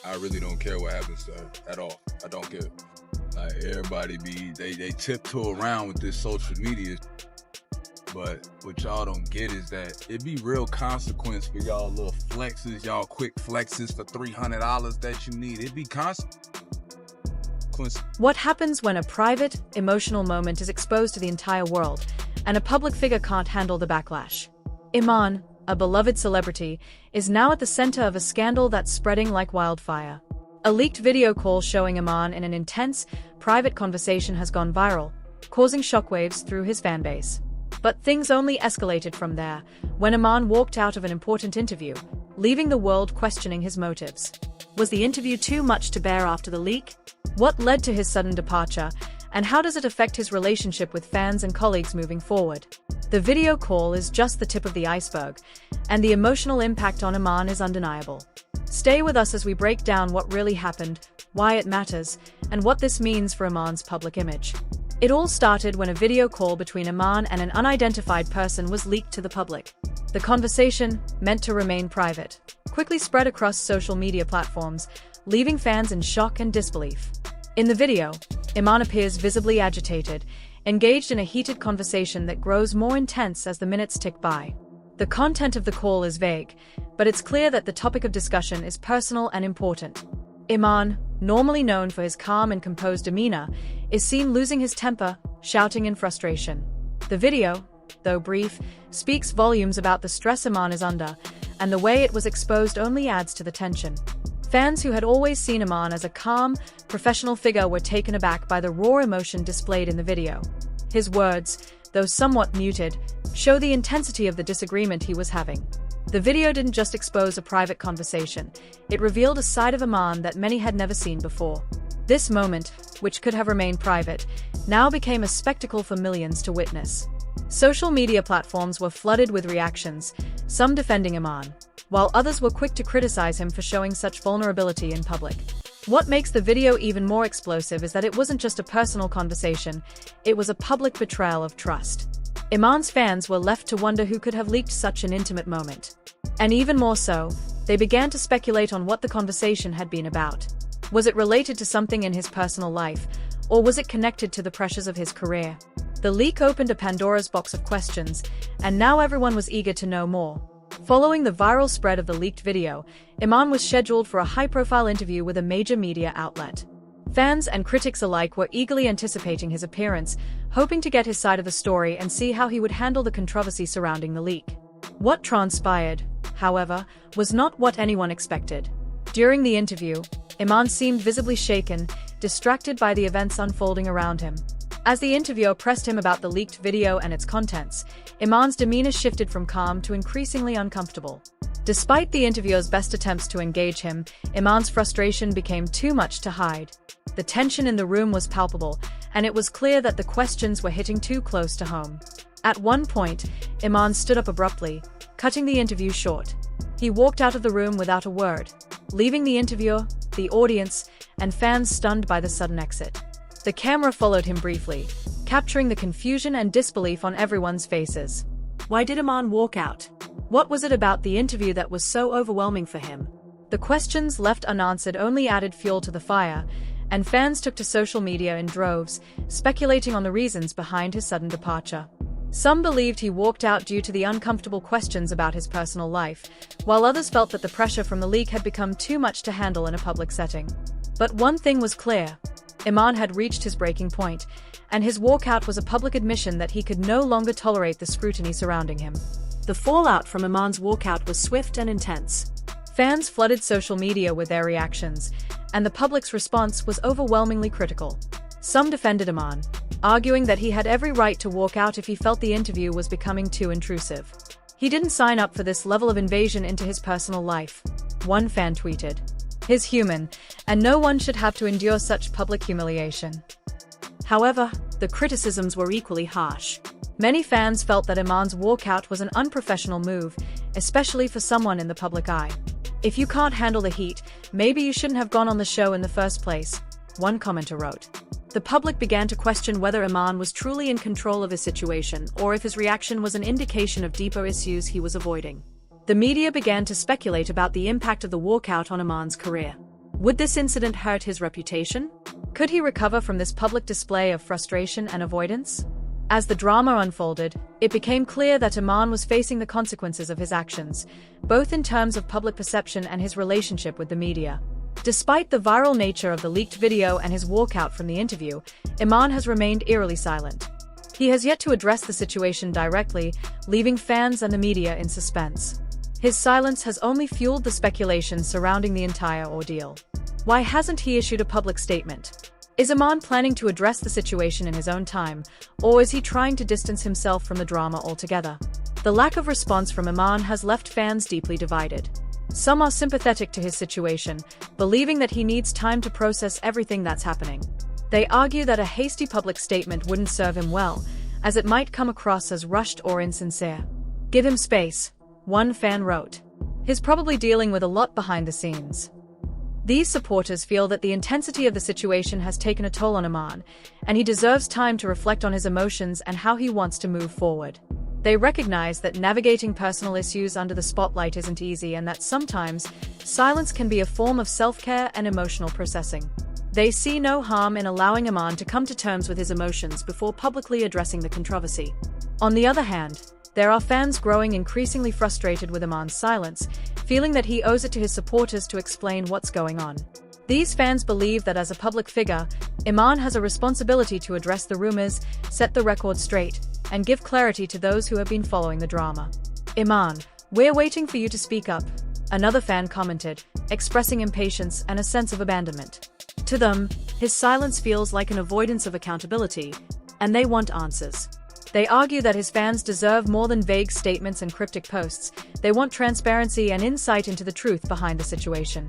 I really don't care what happens to her at all. I don't care. Like everybody they tiptoe around with this social media. But what y'all don't get is that it be real consequence for y'all little flexes, y'all quick flexes for $300 that you need. It be consequence. What happens when a private, emotional moment is exposed to the entire world, and a public figure can't handle the backlash? Iman, a beloved celebrity, is now at the center of a scandal that's spreading like wildfire. A leaked video call showing Iman in an intense, private conversation has gone viral, causing shockwaves through his fanbase. But things only escalated from there, when Iman walked out of an important interview, leaving the world questioning his motives. Was the interview too much to bear after the leak? What led to his sudden departure, and how does it affect his relationship with fans and colleagues moving forward? The video call is just the tip of the iceberg, and the emotional impact on Iman is undeniable. Stay with us as we break down what really happened, why it matters, and what this means for Iman's public image. It all started when a video call between Iman and an unidentified person was leaked to the public. The conversation, meant to remain private, quickly spread across social media platforms, leaving fans in shock and disbelief. In the video, Iman appears visibly agitated, engaged in a heated conversation that grows more intense as the minutes tick by. The content of the call is vague, but it's clear that the topic of discussion is personal and important. Iman, normally known for his calm and composed demeanor, is seen losing his temper, shouting in frustration. The video, though brief, speaks volumes about the stress Iman is under, and the way it was exposed only adds to the tension. Fans who had always seen Iman as a calm, professional figure were taken aback by the raw emotion displayed in the video. His words, though somewhat muted, show the intensity of the disagreement he was having. The video didn't just expose a private conversation, it revealed a side of Iman that many had never seen before. This moment, which could have remained private, now became a spectacle for millions to witness. Social media platforms were flooded with reactions, some defending Iman, while others were quick to criticize him for showing such vulnerability in public. What makes the video even more explosive is that it wasn't just a personal conversation, it was a public betrayal of trust. Iman's fans were left to wonder who could have leaked such an intimate moment. And even more so, they began to speculate on what the conversation had been about. Was it related to something in his personal life, or was it connected to the pressures of his career? The leak opened a Pandora's box of questions, and now everyone was eager to know more. Following the viral spread of the leaked video, Iman was scheduled for a high-profile interview with a major media outlet. Fans and critics alike were eagerly anticipating his appearance, hoping to get his side of the story and see how he would handle the controversy surrounding the leak. What transpired, however, was not what anyone expected. During the interview, Iman seemed visibly shaken, distracted by the events unfolding around him. As the interviewer pressed him about the leaked video and its contents, Iman's demeanor shifted from calm to increasingly uncomfortable. Despite the interviewer's best attempts to engage him, Iman's frustration became too much to hide. The tension in the room was palpable, and it was clear that the questions were hitting too close to home. At one point, Iman stood up abruptly, cutting the interview short. He walked out of the room without a word, leaving the interviewer, the audience, and fans stunned by the sudden exit. The camera followed him briefly, capturing the confusion and disbelief on everyone's faces. Why did Iman walk out? What was it about the interview that was so overwhelming for him? The questions left unanswered only added fuel to the fire, and fans took to social media in droves, speculating on the reasons behind his sudden departure. Some believed he walked out due to the uncomfortable questions about his personal life, while others felt that the pressure from the leak had become too much to handle in a public setting. But one thing was clear. Iman had reached his breaking point, and his walkout was a public admission that he could no longer tolerate the scrutiny surrounding him. The fallout from Iman's walkout was swift and intense. Fans flooded social media with their reactions, and the public's response was overwhelmingly critical. Some defended Iman, arguing that he had every right to walk out if he felt the interview was becoming too intrusive. He didn't sign up for this level of invasion into his personal life. One fan tweeted, "He's human, and no one should have to endure such public humiliation." However, the criticisms were equally harsh. Many fans felt that Iman's walkout was an unprofessional move, especially for someone in the public eye. "If you can't handle the heat, maybe you shouldn't have gone on the show in the first place," one commenter wrote. The public began to question whether Iman was truly in control of his situation or if his reaction was an indication of deeper issues he was avoiding. The media began to speculate about the impact of the walkout on Iman's career. Would this incident hurt his reputation? Could he recover from this public display of frustration and avoidance? As the drama unfolded, it became clear that Iman was facing the consequences of his actions, both in terms of public perception and his relationship with the media. Despite the viral nature of the leaked video and his walkout from the interview, Iman has remained eerily silent. He has yet to address the situation directly, leaving fans and the media in suspense. His silence has only fueled the speculation surrounding the entire ordeal. Why hasn't he issued a public statement? Is Iman planning to address the situation in his own time, or is he trying to distance himself from the drama altogether? The lack of response from Iman has left fans deeply divided. Some are sympathetic to his situation, believing that he needs time to process everything that's happening. They argue that a hasty public statement wouldn't serve him well, as it might come across as rushed or insincere. Give him space, one fan wrote. He's probably dealing with a lot behind the scenes. These supporters feel that the intensity of the situation has taken a toll on Iman, and he deserves time to reflect on his emotions and how he wants to move forward. They recognize that navigating personal issues under the spotlight isn't easy and that sometimes silence can be a form of self-care and emotional processing. They see no harm in allowing Iman to come to terms with his emotions before publicly addressing the controversy. On the other hand, there are fans growing increasingly frustrated with Iman's silence, feeling that he owes it to his supporters to explain what's going on. These fans believe that as a public figure, Iman has a responsibility to address the rumors, set the record straight, and give clarity to those who have been following the drama. Iman, we're waiting for you to speak up, another fan commented, expressing impatience and a sense of abandonment. To them, his silence feels like an avoidance of accountability, and they want answers. They argue that his fans deserve more than vague statements and cryptic posts. They want transparency and insight into the truth behind the situation.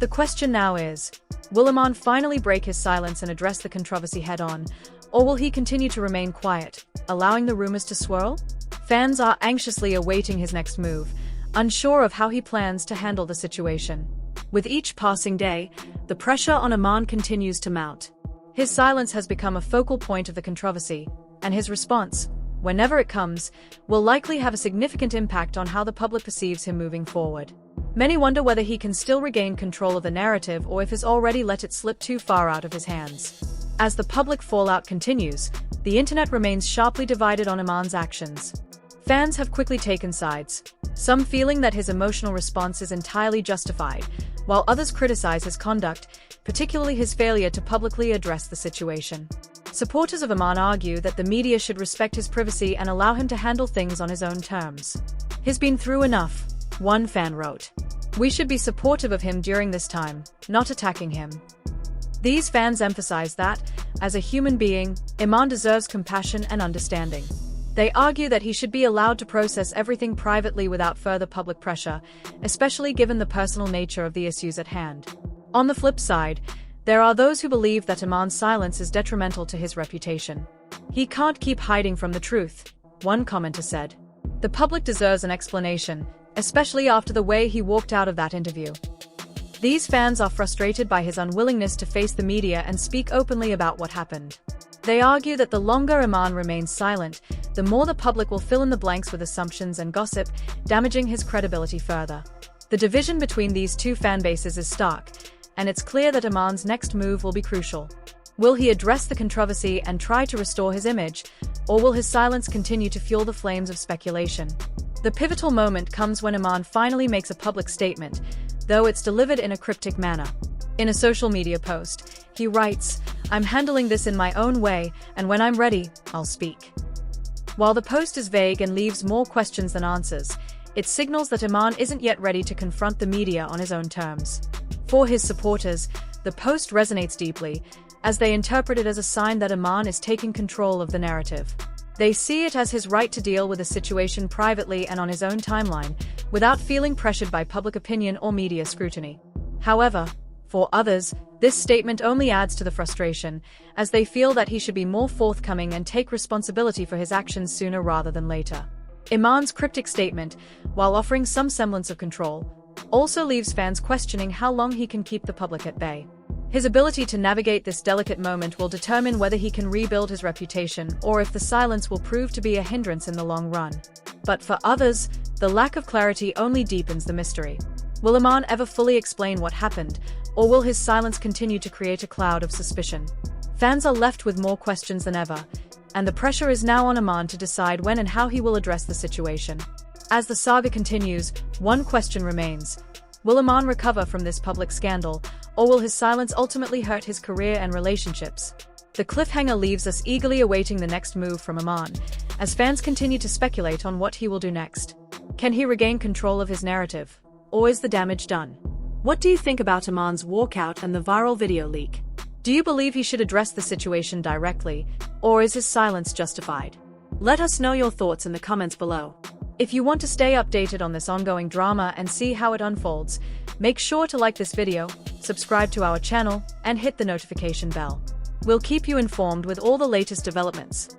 The question now is, will Iman finally break his silence and address the controversy head-on, or will he continue to remain quiet, allowing the rumors to swirl? Fans are anxiously awaiting his next move, unsure of how he plans to handle the situation. With each passing day, the pressure on Iman continues to mount. His silence has become a focal point of the controversy, and his response, whenever it comes, will likely have a significant impact on how the public perceives him moving forward. Many wonder whether he can still regain control of the narrative or if he's already let it slip too far out of his hands. As the public fallout continues, the internet remains sharply divided on Iman's actions. Fans have quickly taken sides, some feeling that his emotional response is entirely justified, while others criticize his conduct, particularly his failure to publicly address the situation. Supporters of Iman argue that the media should respect his privacy and allow him to handle things on his own terms. He's been through enough, one fan wrote. We should be supportive of him during this time, not attacking him. These fans emphasize that, as a human being, Iman deserves compassion and understanding. They argue that he should be allowed to process everything privately without further public pressure, especially given the personal nature of the issues at hand. On the flip side, there are those who believe that Iman's silence is detrimental to his reputation. He can't keep hiding from the truth, one commenter said. The public deserves an explanation, especially after the way he walked out of that interview. These fans are frustrated by his unwillingness to face the media and speak openly about what happened. They argue that the longer Iman remains silent, the more the public will fill in the blanks with assumptions and gossip, damaging his credibility further. The division between these two fan bases is stark, and it's clear that Iman's next move will be crucial. Will he address the controversy and try to restore his image, or will his silence continue to fuel the flames of speculation? The pivotal moment comes when Iman finally makes a public statement, though it's delivered in a cryptic manner. In a social media post, he writes, "I'm handling this in my own way, and when I'm ready, I'll speak." While the post is vague and leaves more questions than answers, it signals that Iman isn't yet ready to confront the media on his own terms. For his supporters, the post resonates deeply, as they interpret it as a sign that Iman is taking control of the narrative. They see it as his right to deal with the situation privately and on his own timeline, without feeling pressured by public opinion or media scrutiny. However, for others, this statement only adds to the frustration, as they feel that he should be more forthcoming and take responsibility for his actions sooner rather than later. Iman's cryptic statement, while offering some semblance of control, also leaves fans questioning how long he can keep the public at bay. His ability to navigate this delicate moment will determine whether he can rebuild his reputation or if the silence will prove to be a hindrance in the long run. But for others, the lack of clarity only deepens the mystery. Will Iman ever fully explain what happened, or will his silence continue to create a cloud of suspicion? Fans are left with more questions than ever, and the pressure is now on Iman to decide when and how he will address the situation. As the saga continues, one question remains. Will Iman recover from this public scandal, or will his silence ultimately hurt his career and relationships? The cliffhanger leaves us eagerly awaiting the next move from Iman, as fans continue to speculate on what he will do next. Can he regain control of his narrative, or is the damage done? What do you think about Iman's walkout and the viral video leak? Do you believe he should address the situation directly, or is his silence justified? Let us know your thoughts in the comments below. If you want to stay updated on this ongoing drama and see how it unfolds, make sure to like this video, subscribe to our channel, and hit the notification bell. We'll keep you informed with all the latest developments.